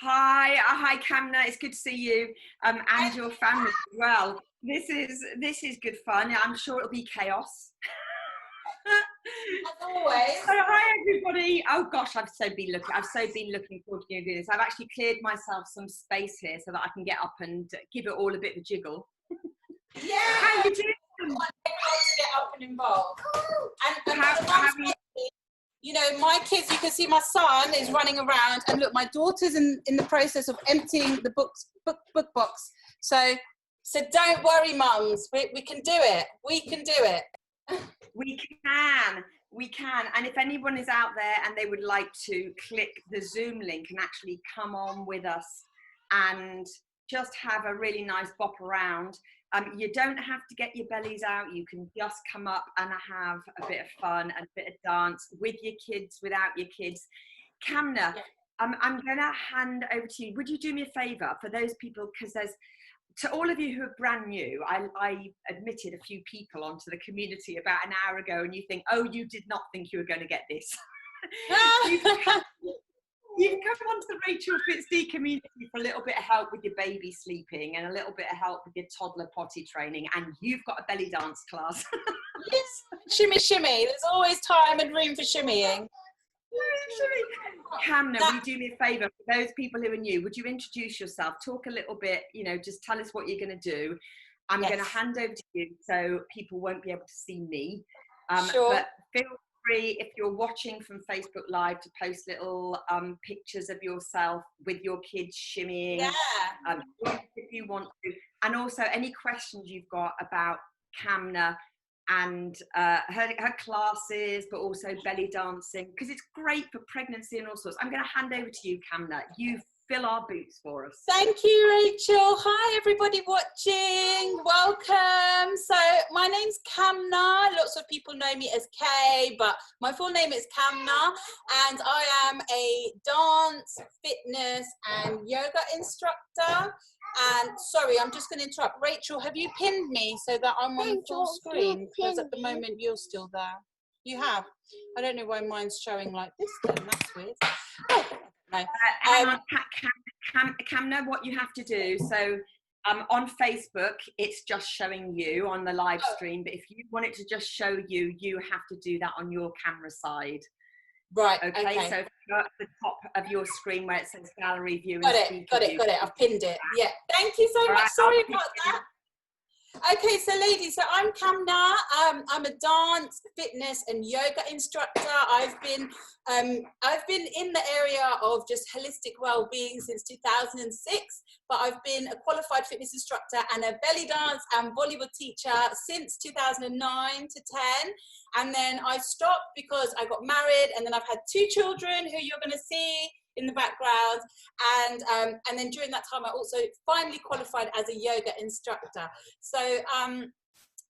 Hi, Kamna. It's good to see you and your family as well. This is good fun. I'm sure it'll be chaos. As always. So hi everybody. Oh gosh, I've so been looking forward to doing this. I've actually cleared myself some space here so that I can get up and give it all a bit of a jiggle. Yeah. How you doing? To get up and involved. And you know, my kids, you can see my son is running around, and look, my daughter's in the process of emptying the book box. So don't worry, mums, we can do it. We can do it. We can. And if anyone is out there and they would like to click the Zoom link and actually come on with us and just have a really nice bop around, you don't have to get your bellies out. You can just come up and have a bit of fun and a bit of dance with your kids, without your kids. Kamna, I'm going to hand over to you. Would you do me a favour for those people, because to all of you who are brand new, I admitted a few people onto the community about an hour ago, and you think, oh, you did not think you were going to get this. You've come onto the Rachel Fitz community for a little bit of help with your baby sleeping and a little bit of help with your toddler potty training, and you've got a belly dance class. Yes, shimmy. There's always time and room for shimmying. Kamna, will you do me a favour? For those people who are new, would you introduce yourself? Talk a little bit, just tell us what you're going to do. I'm going to hand over to you so people won't be able to see me. Sure. But feel free, if you're watching from Facebook Live, to post little pictures of yourself with your kids shimmying, if you want to. And also any questions you've got about Kamna and her classes, but also belly dancing, because it's great for pregnancy and all sorts. I'm going to hand over to you, Kamna. You fill our boots for us. Thank you, Rachel. Hi, everybody watching. Welcome. So my name's Kamna. Lots of people know me as Kay, but my full name is Kamna, and I am a dance, fitness, and yoga instructor. And sorry, I'm just going to interrupt. Rachel, have you pinned me so that I'm on full screen? Because at the moment you're still there. You have? I don't know why mine's showing like this then. That's weird. Oh, no. Hang on, Kamna, what you have to do, so on Facebook, it's just showing you on the live stream, but if you want it to just show you, you have to do that on your camera side. Right, okay. So if you're at the top of your screen where it says gallery view. Got it. I've pinned it. Yeah. Thank you so much. Sorry about that. Okay, so ladies, so I'm Kamna. I'm a dance, fitness, and yoga instructor. I've been in the area of just holistic well-being since 2006, but I've been a qualified fitness instructor and a belly dance and Bollywood teacher since 2009 to 10. And then I stopped because I got married, and then I've had 2 children who you're going to see in the background, and then during that time I also finally qualified as a yoga instructor. So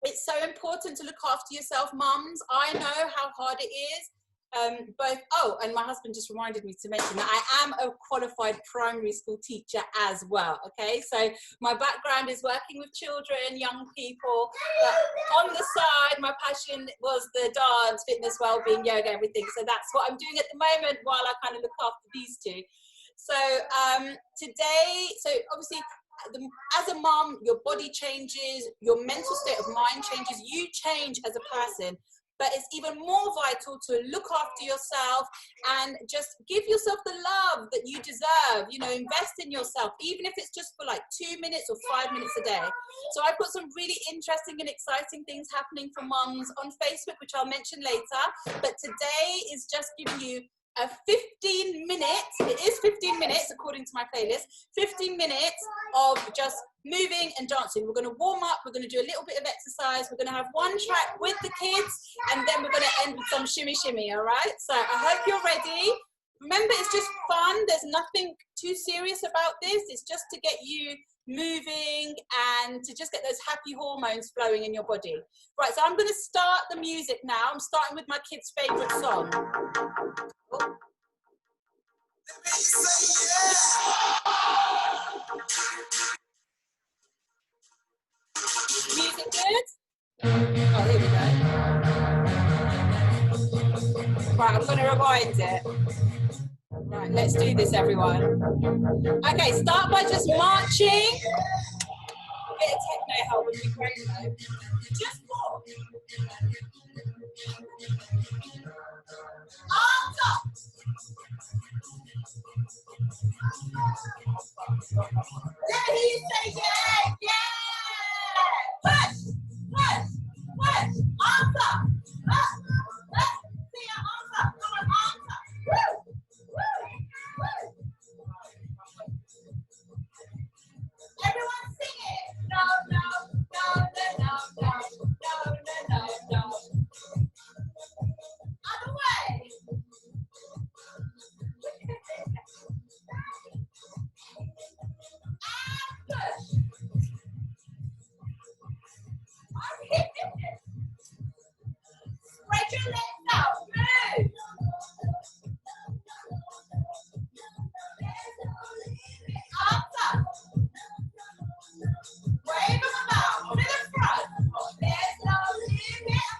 it's so important to look after yourself, mums. I know how hard it is. And my husband just reminded me to mention that I am a qualified primary school teacher as well. Okay, so my background is working with children, young people, but on the side my passion was the dance, fitness, well-being, yoga, everything. So that's what I'm doing at the moment while I kind of look after these 2. So today, so obviously as a mum, your body changes, your mental state of mind changes, you change as a person. But it's even more vital to look after yourself and just give yourself the love that you deserve. Invest in yourself, even if it's just for like 2 minutes or 5 minutes a day. So I've got some really interesting and exciting things happening for mums on Facebook, which I'll mention later. But today is just giving you a 15 minutes, it is 15 minutes according to my playlist, 15 minutes of just moving and dancing. We're going to warm up, we're going to do a little bit of exercise, we're going to have one track with the kids, and then we're going to end with some shimmy, all right? So I hope you're ready. Remember, it's just fun. There's nothing too serious about this. It's just to get you moving and to just get those happy hormones flowing in your body. Right, so I'm going to start the music now. I'm starting with my kids' favourite song. Oh. Music good? Oh, here we go. Right, I'm going to rewind it. Right, let's do this, everyone. Okay, start by just marching. A bit of techno help would be great, though. Just walk. Arms up. Let me hear you say yeah, yeah. Push, push, push. Arms up. See your arms up. Come on, arms up. Woo, woo, woo. Everyone sing it. No, no, no, no, no, no, no, no, no. Other way. Push. Spread your legs out. Move. Arms up. Wave them about to the front. There's no limit.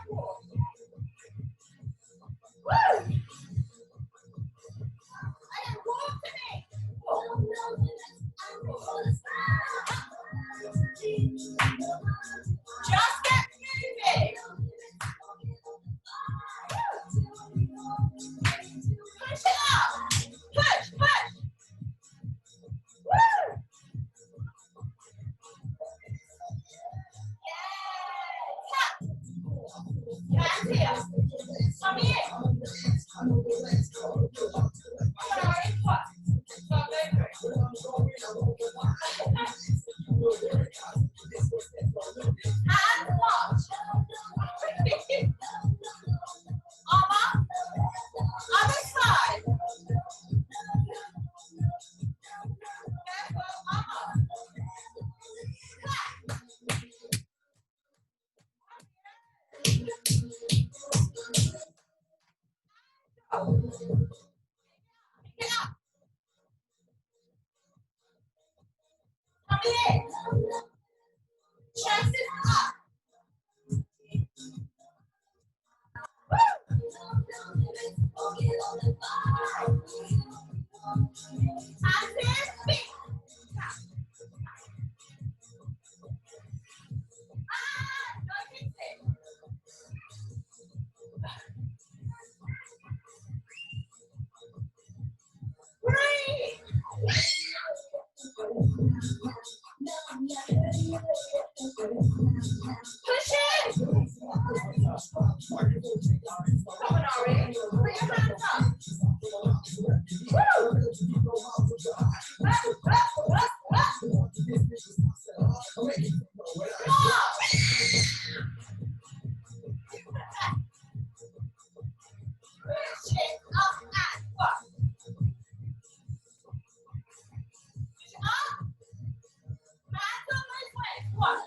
Woo! And walk to me. Just get moving. Push it up. Push, push. Woo! Yeah. Hands here. Come here. Hands watch. Arm up. Other side. Careful, arm up. Get up. Come here. Chest is up. Hands in, feet. Don't hit it. Breathe. Push it. Come on, Ari. Put your hands up. Woo. Push it up and up. Push it up. Hands on those legs. One.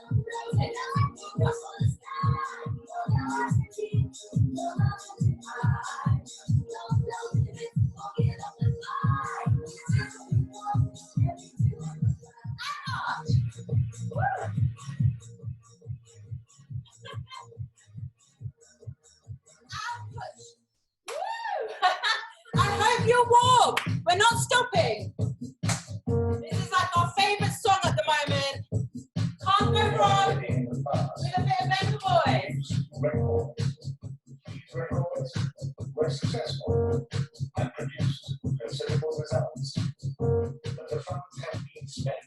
I hope you're warm. We're not stopping. This is like our favourite song at the moment. Can't go wrong with a bit of Benga Boys. Records were successful and produced considerable results, but the funds had been spent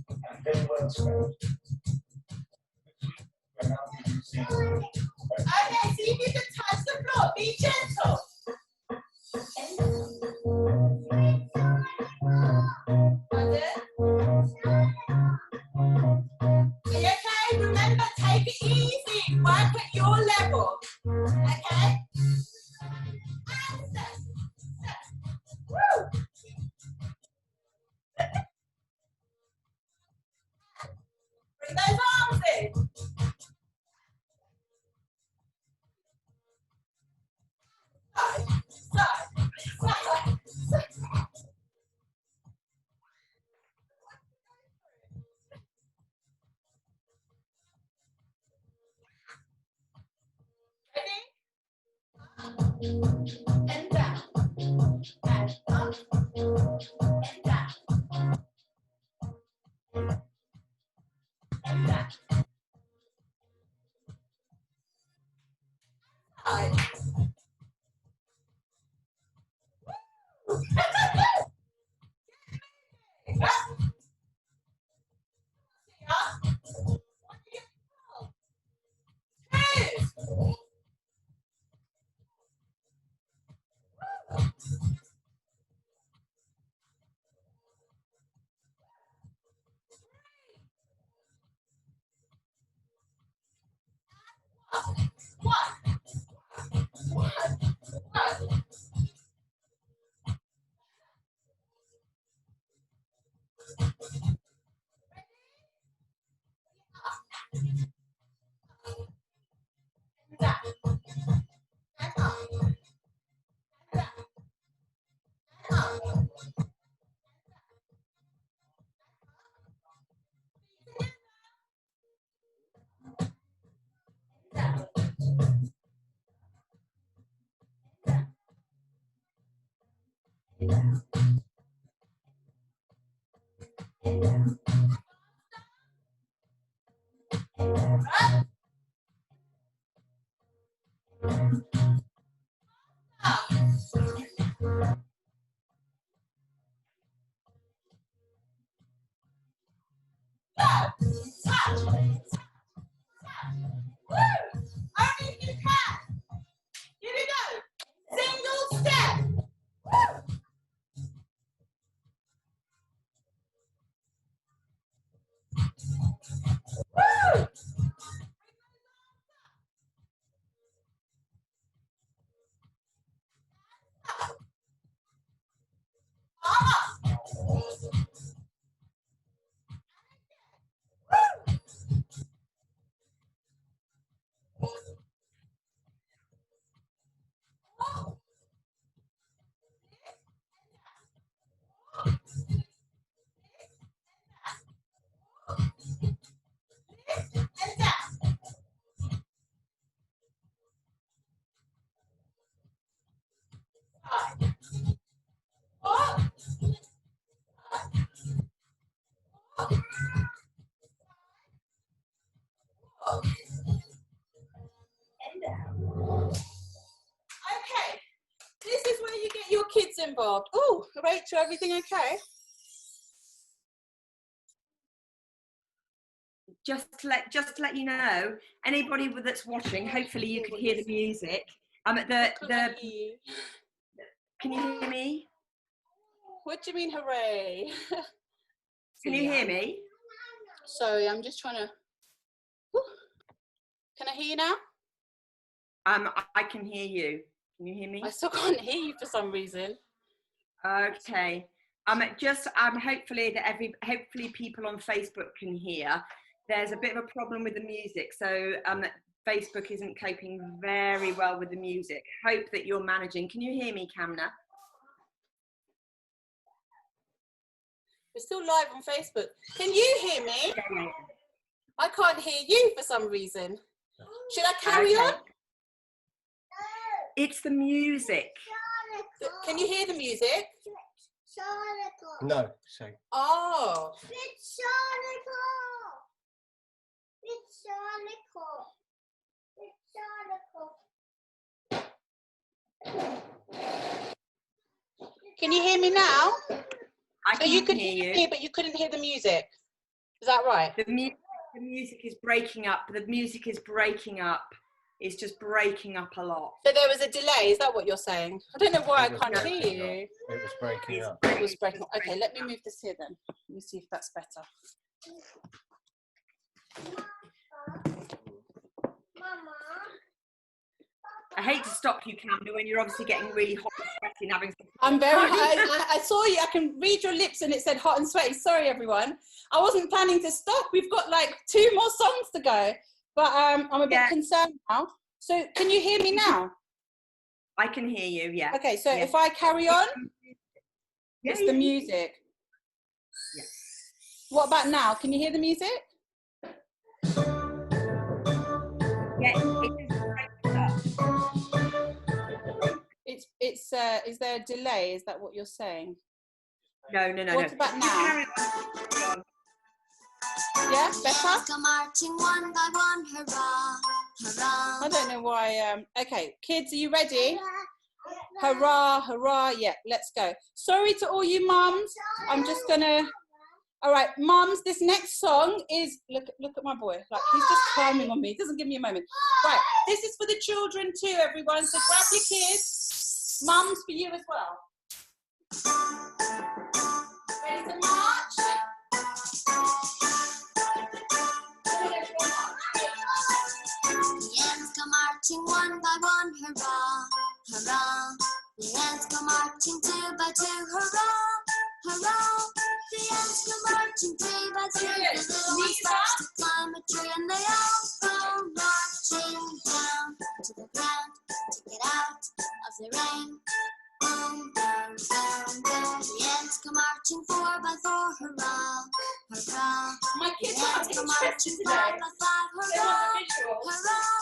and they weren't spent. We're now producing. Okay, see if you can touch the floor. Be gentle. Are you okay? Remember, take it easy. Work at your level. Okay? And step, step. Woo! Bring those arms in. Side, side, side, side. Ready? And down. And up. Okay, this is where you get your kids involved. Oh, Rachel, everything okay? Just to let you know, anybody that's watching, hopefully you could hear the music. Can you hear me? What do you mean, hooray? Can you hear me? Sorry, I'm just trying to. Can I hear you now? I can hear you. Can you hear me? I still can't hear you for some reason. Okay. Hopefully hopefully people on Facebook can hear. There's a bit of a problem with the music, so Facebook isn't coping very well with the music. Hope that you're managing. Can you hear me, Kamna? We're still live on Facebook. Can you hear me? Yeah. I can't hear you for some reason. Should I carry on? It's the music. Can you hear the music? No, sorry. Oh. Can you hear me now? I can you could hear hear me, but you couldn't hear the music. Is that right? The music is breaking up. The music is breaking up. It's just breaking up a lot. So there was a delay. Is that what you're saying? I don't know why I can't hear you. It was breaking up. It was breaking up. Okay, let me move this here then. Let me see if that's better. I hate to stop you, Kamna, when you're obviously getting really hot and sweaty and having. I'm very. I saw you. I can read your lips, and it said hot and sweaty. Sorry, everyone. I wasn't planning to stop. We've got like 2 more songs to go, but I'm a bit concerned now. So, can you hear me now? I can hear you. Yeah. Okay. So if I carry on, it's the music. Yeah. What about now? Can you hear the music? Yeah. Is there a delay? Is that what you're saying? No. What about now? Yeah, better? Go marching one by one, hurrah, hurrah. I don't know why. Okay, kids, are you ready? Hurrah, hurrah. Yeah, let's go. Sorry to all you mums. I'm just gonna. All right, mums, this next song is, look at my boy. Like, he's just climbing on me. He doesn't give me a moment. Right, this is for the children too, everyone. So grab your kids. Mums, for you as well. Ready to march? The ants go marching one by one, hurrah, hurrah. The ants go marching two by two, hurrah, hurrah. The ants go marching three by three. The little one stops to climb a tree, and they all go marching down to the ground to get out of the rain. Boom, boom, boom, boom. The ants go marching four by four, hurrah, hurrah. My The kids ants go marching five by five, hurrah, hurrah.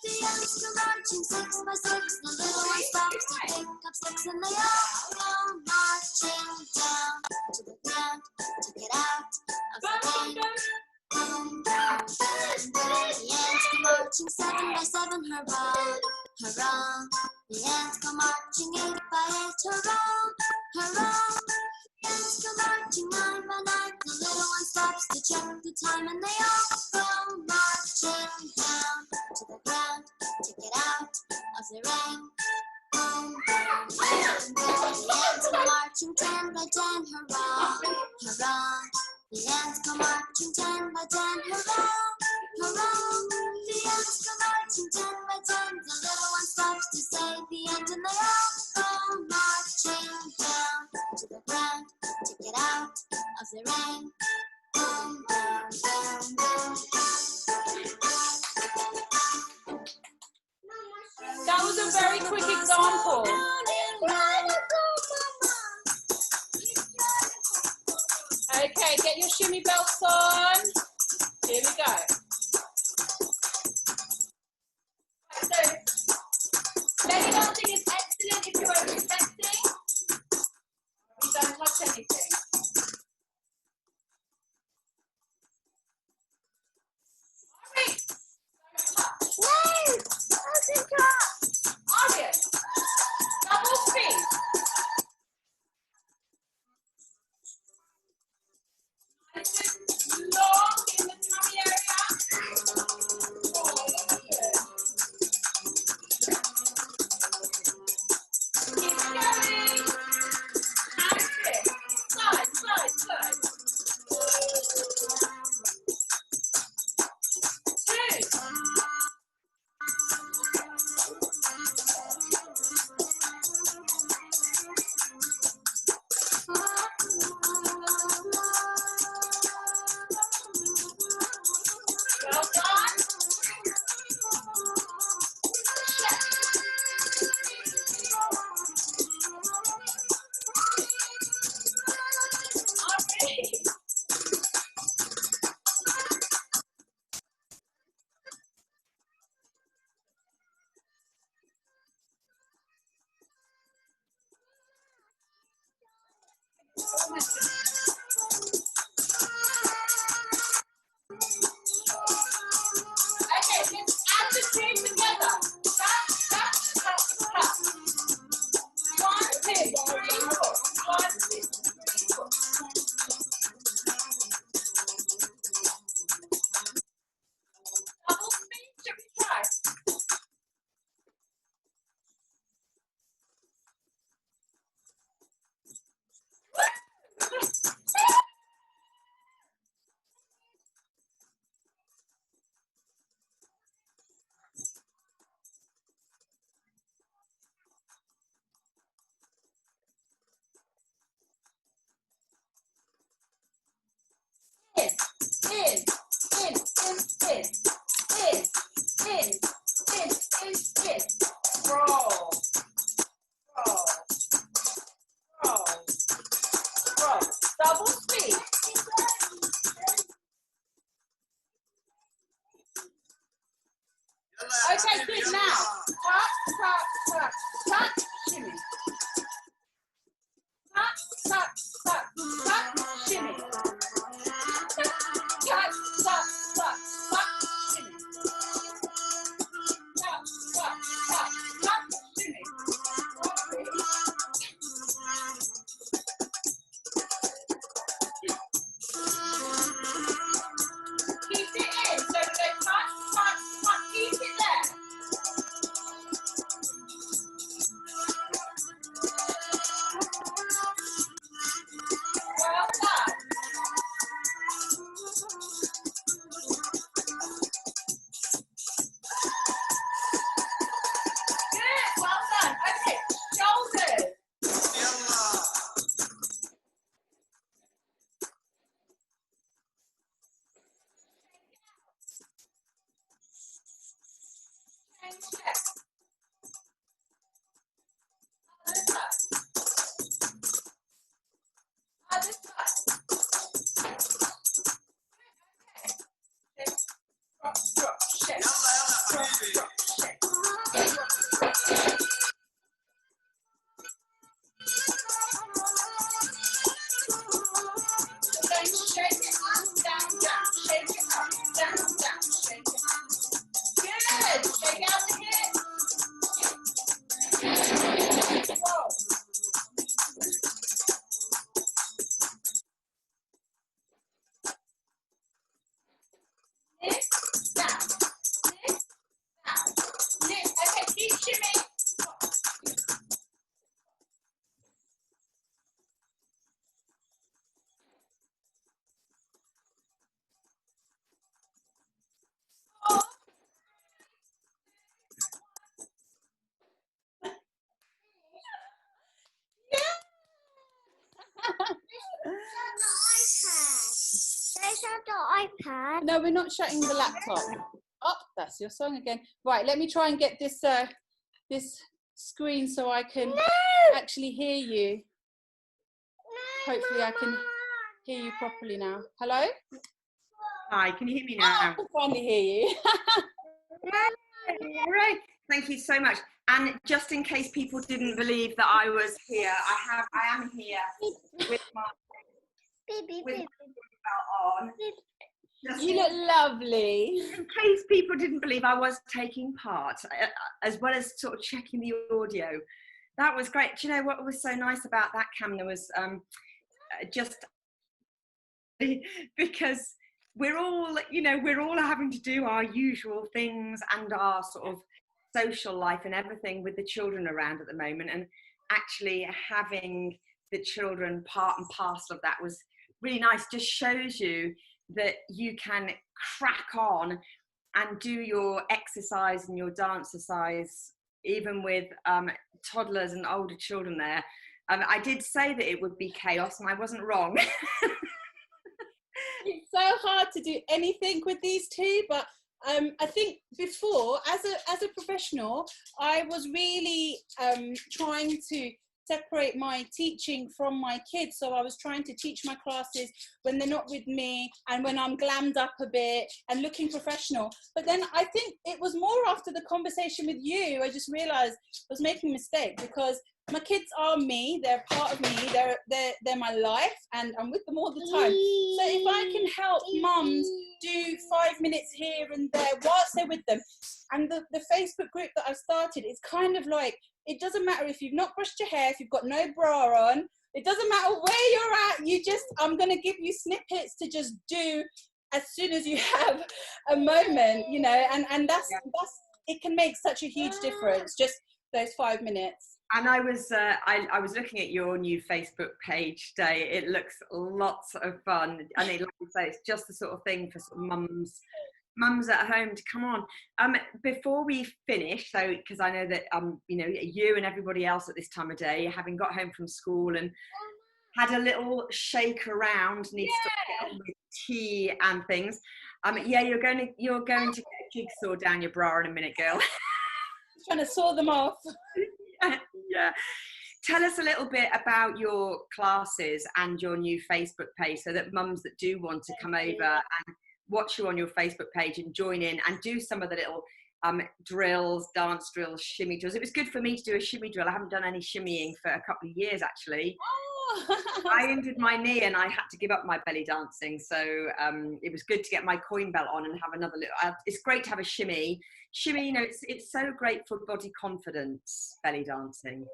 The ants go marching six by six. The little one stops to pick up sticks, and they all go marching down to the ground to get out of the rain. Boom, boom, boom, boom. The ants go marching seven by seven, hurrah, hurrah. The ants go marching eight by eight, hurrah, hurrah. The ants go marching nine by nine. The little one stops to check the time, and they all go marching down to the ground to get out of the rain. Boom, boom, boom, boom. The ants go marching 10 by 10, hurrah, hurrah. The ants go marching 10 by 10, hurrah, hurrah. The ants go marching 10 by 10. The little one stops to say the end, and they all go marching down to the ground to get out of the rain. Boom, boom, boom, boom. That was a very quick example. Okay, get your shimmy belts on. Here we go. So, belly dancing is excellent if you're overstepping. You don't touch anything. Alright. Don't touch. Aryan, double speed. Nice and long in the tummy area. Oh, good. Keep going. And twist. Slide, slide, slide. 2. Well done. Okay, let's add the two together. Tap, tap, tap, tap. 1, 2, 3, 4. 1, 2, 3, 4. Double speed, should we try? In. Roll. Roll. Roll. Roll. Double speed. Okay, good now. Tap, tap, tap, tap, shimmy. Tap, tap, tap, tap, shimmy. Tap, tap, shut the iPad. No, we're not shutting the laptop. Oh, that's your song again. Right, let me try and get this this screen so I can actually hear you. Hopefully I can hear you properly now. Hello? Hi, can you hear me Oh, I now? can finally hear you. All right. Thank you so much. And just in case people didn't believe that I was here, I am here with my belt on. Just You look lovely. in case people didn't believe I was taking part, as well as sort of checking the audio. That was great. Do you know what was so nice about that, Kamna, was just because we're all having to do our usual things and our sort of social life and everything with the children around at the moment, and actually having the children part and parcel of that was really nice. Just shows you that you can crack on and do your exercise and your dance exercise even with toddlers and older children there. I did say that it would be chaos, and I wasn't wrong. It's so hard to do anything with these two, but I think before, as a professional, I was really trying to separate my teaching from my kids. So I was trying to teach my classes when they're not with me and when I'm glammed up a bit and looking professional. But then I think it was more after the conversation with you, I just realized I was making a mistake, because my kids are me, they're part of me, they're my life, and I'm with them all the time. So if I can help mums do 5 minutes here and there whilst they're with them, and the Facebook group that I've started is kind of like, it doesn't matter if you've not brushed your hair, if you've got no bra on, it doesn't matter where you're at, I'm going to give you snippets to just do as soon as you have a moment, you know, and that's it can make such a huge difference, just those 5 minutes. And I was looking at your new Facebook page today. It looks lots of fun, and like you say, it's just the sort of thing for sort of mums at home to come on. Before we finish, so because I know that you know, you and everybody else at this time of day, having got home from school and had a little shake around, need to get on with tea and things. Yeah, you're going to get a jigsaw down your bra in a minute, girl. Trying to saw them off. Yeah. Tell us a little bit about your classes and your new Facebook page, so that mums that do want to come over and watch you on your Facebook page and join in and do some of the little drills, dance drills, shimmy drills. It was good for me to do a shimmy drill. I haven't done any shimmying for a couple of years, actually. I injured my knee and I had to give up my belly dancing, so it was good to get my coin belt on and have another little it's great to have a shimmy, you know. It's so great for body confidence, belly dancing.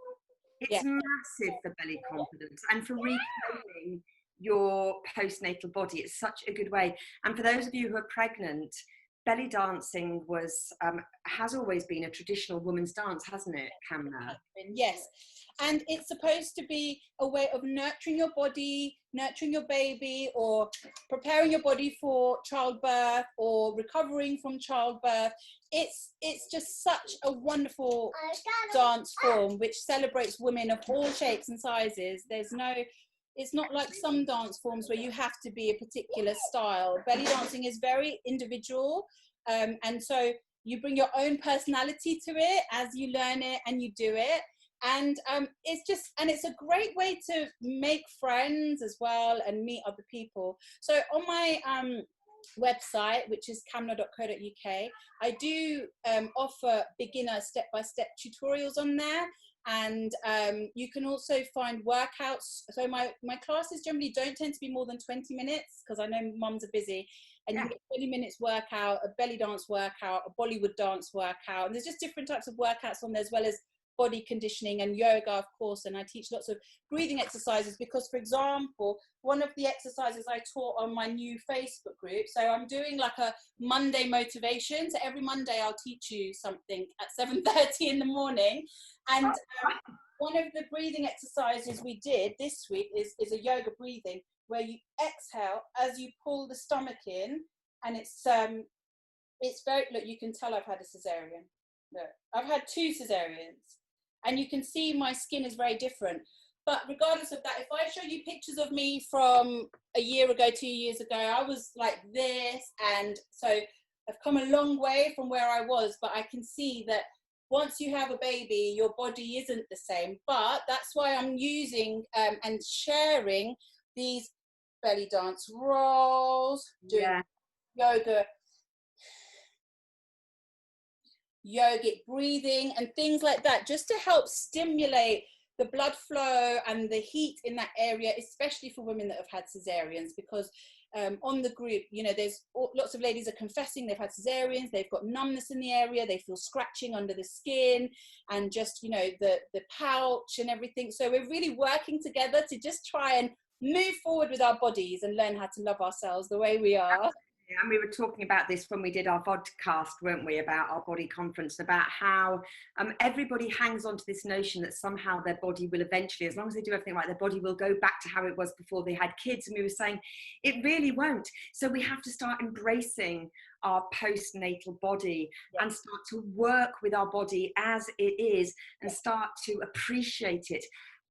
It's massive for belly confidence and for reclaiming your postnatal body. It's such a good way. And for those of you who are pregnant, belly dancing has always been a traditional woman's dance, hasn't it, Kamna? Yes, and it's supposed to be a way of nurturing your body, nurturing your baby, or preparing your body for childbirth or recovering from childbirth. It's just such a wonderful dance form which celebrates women of all shapes and sizes. It's not like some dance forms where you have to be a particular style. Belly dancing is very individual, and so you bring your own personality to it as you learn it and you do it. And it's a great way to make friends as well and meet other people. So on my website, which is kamna.co.uk, I do offer beginner step-by-step tutorials on there. And you can also find workouts. So my classes generally don't tend to be more than 20 minutes, because I know mums are busy, and you get 20 minutes workout, a belly dance workout, a Bollywood dance workout, and there's just different types of workouts on there, as well as body conditioning and yoga, of course. And I teach lots of breathing exercises, because, for example, one of the exercises I taught on my new Facebook group, so I'm doing like a Monday motivation, so every Monday I'll teach you something at 7:30 in the morning. And one of the breathing exercises we did this week is a yoga breathing, where you exhale as you pull the stomach in, and it's very, look, you can tell I've had a cesarean. Look, I've had 2 cesareans, and you can see my skin is very different. But regardless of that, if I show you pictures of me from a year ago, 2 years ago, I was like this. And so I've come a long way from where I was, but I can see that once you have a baby, your body isn't the same. But that's why I'm using and sharing these belly dance rolls, doing yogic breathing and things like that, just to help stimulate the blood flow and the heat in that area, especially for women that have had cesareans. Because on the group, you know, there's lots of ladies are confessing they've had cesareans, they've got numbness in the area, they feel scratching under the skin and just, you know, the pouch and everything. So we're really working together to just try and move forward with our bodies and learn how to love ourselves the way we are. And we were talking about this when we did our vodcast, weren't we, about our body conference, about how everybody hangs on to this notion that somehow their body will eventually, as long as they do everything right, their body will go back to how it was before they had kids. And we were saying it really won't. So we have to start embracing our postnatal body and start to work with our body as it is and start to appreciate it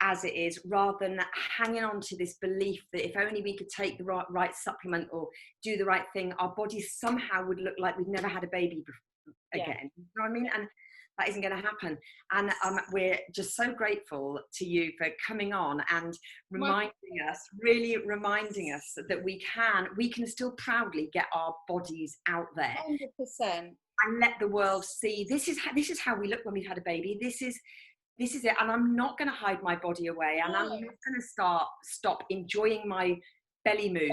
as it is, rather than hanging on to this belief that if only we could take the right supplement or do the right thing, our bodies somehow would look like we'd never had a baby again. You know what I mean? And that isn't going to happen. And we're just so grateful to you for coming on and really reminding us that we can still proudly get our bodies out there. 100%. And let the world see this is how we look when we've had a baby. This is it, and I'm not going to hide my body away, and I'm not going to stop enjoying my belly move.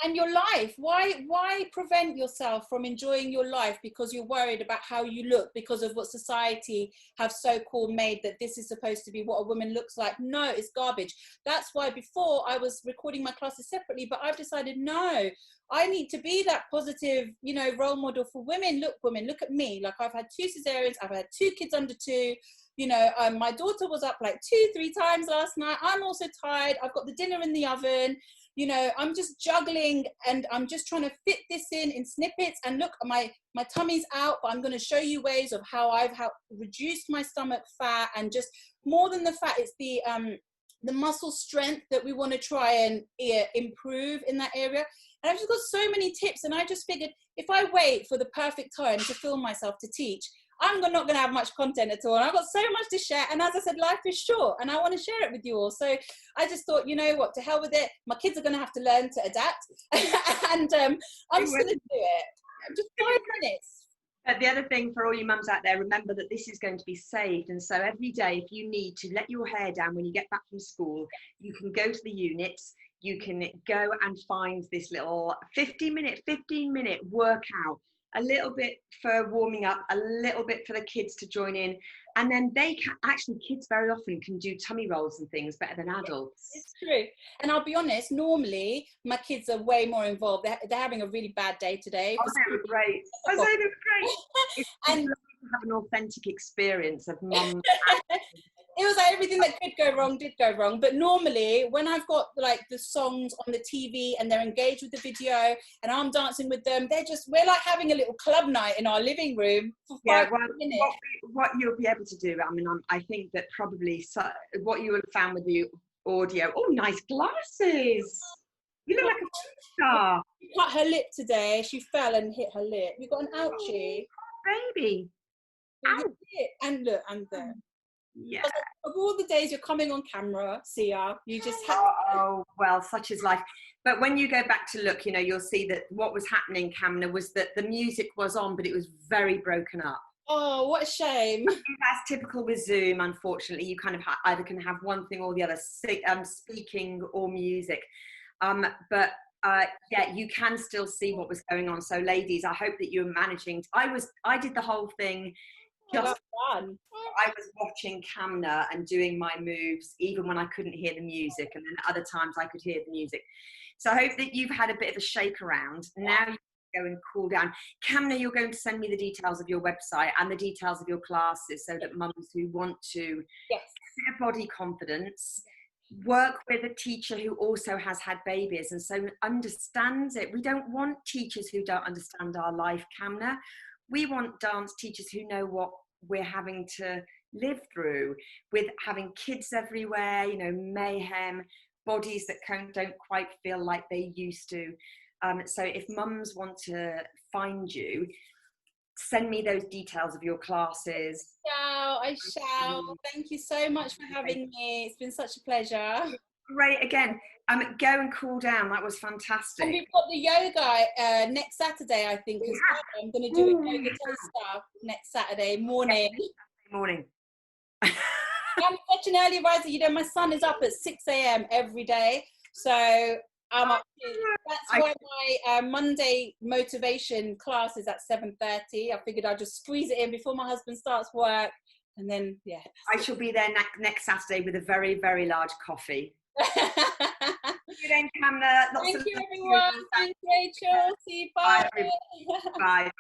And your life. Why prevent yourself from enjoying your life because you're worried about how you look because of what society have so-called made that this is supposed to be what a woman looks like? No, it's garbage. That's why before I was recording my classes separately, but I've decided no, I need to be that positive, you know, role model for women. Look, women, look at me. Like, I've had 2 cesareans, I've had 2 kids under 2. You know, my daughter was up like 2-3 times last night. I'm also tired. I've got the dinner in the oven. You know, I'm just juggling and I'm just trying to fit this in snippets. And look, my tummy's out, but I'm going to show you ways of how I've reduced my stomach fat, and just more than the fat, it's the muscle strength that we want to try and improve in that area. And I've just got so many tips, and I just figured if I wait for the perfect time to film myself to teach, I'm not going to have much content at all. And I've got so much to share. And as I said, life is short and I want to share it with you all. So I just thought, you know what, to hell with it. My kids are going to have to learn to adapt. And I'm just going to do it. Just 5 minutes. But the other thing for all you mums out there, remember that this is going to be saved. And so every day, if you need to let your hair down when you get back from school, you can go to the units. You can go and find this little 15-minute workout. A little bit for warming up, a little bit for the kids to join in, and then they can actually, kids very often can do tummy rolls and things better than adults. It's true. And I'll be honest, normally my kids are way more involved. They're having a really bad day today. Oh, they were great. Oh, they were great. And have an authentic experience of mum. It was like everything that could go wrong did go wrong. But normally when I've got like the songs on the TV and they're engaged with the video and I'm dancing with them, we're like having a little club night in our living room for 5 minutes. What you'll be able to do, I mean, I think that probably what you would have found with the audio, oh, nice glasses. You look like a star. She cut her lip today. She fell and hit her lip. You got an ouchie. Oh, baby. Ow. And look, I'm there. Yeah. Of all the days you're coming on camera, Sia, you just have. Oh, well, such is life. But when you go back to look, you know, you'll see that what was happening, Kamna, was that the music was on, but it was very broken up. Oh, what a shame. That's typical with Zoom, unfortunately. You kind of either can have one thing or the other, speaking or music. But yeah, you can still see what was going on. So ladies, I hope that you're managing. I did the whole thing. Just fun. I was watching Kamna and doing my moves even when I couldn't hear the music, and then other times I could hear the music. So I hope that you've had a bit of a shake around. Now you can go and cool down. Kamna, you're going to send me the details of your website and the details of your classes so that mums who want to get body confidence, work with a teacher who also has had babies and so understands it. We don't want teachers who don't understand our life, Kamna. We want dance teachers who know what we're having to live through with having kids everywhere, you know, mayhem, bodies that don't quite feel like they used to. So if mums want to find you, send me those details of your classes. I shall. Thank you so much for having me. It's been such a pleasure. Great. Again, go and cool down. That was fantastic. And we've got the yoga next Saturday, I think, as well. I'm going to do a yoga taster next Saturday morning. Morning. I'm such an early riser. You know, my son is up at 6 a.m. every day. So I'm up to, that's why my Monday motivation class is at 7:30. I figured I'd just squeeze it in before my husband starts work. And then, yeah. I shall be there next Saturday with a very, very large coffee. Thank you then, Kamna. Thank you, everyone. Thanks, Rachel. See you. Bye. Bye. Bye.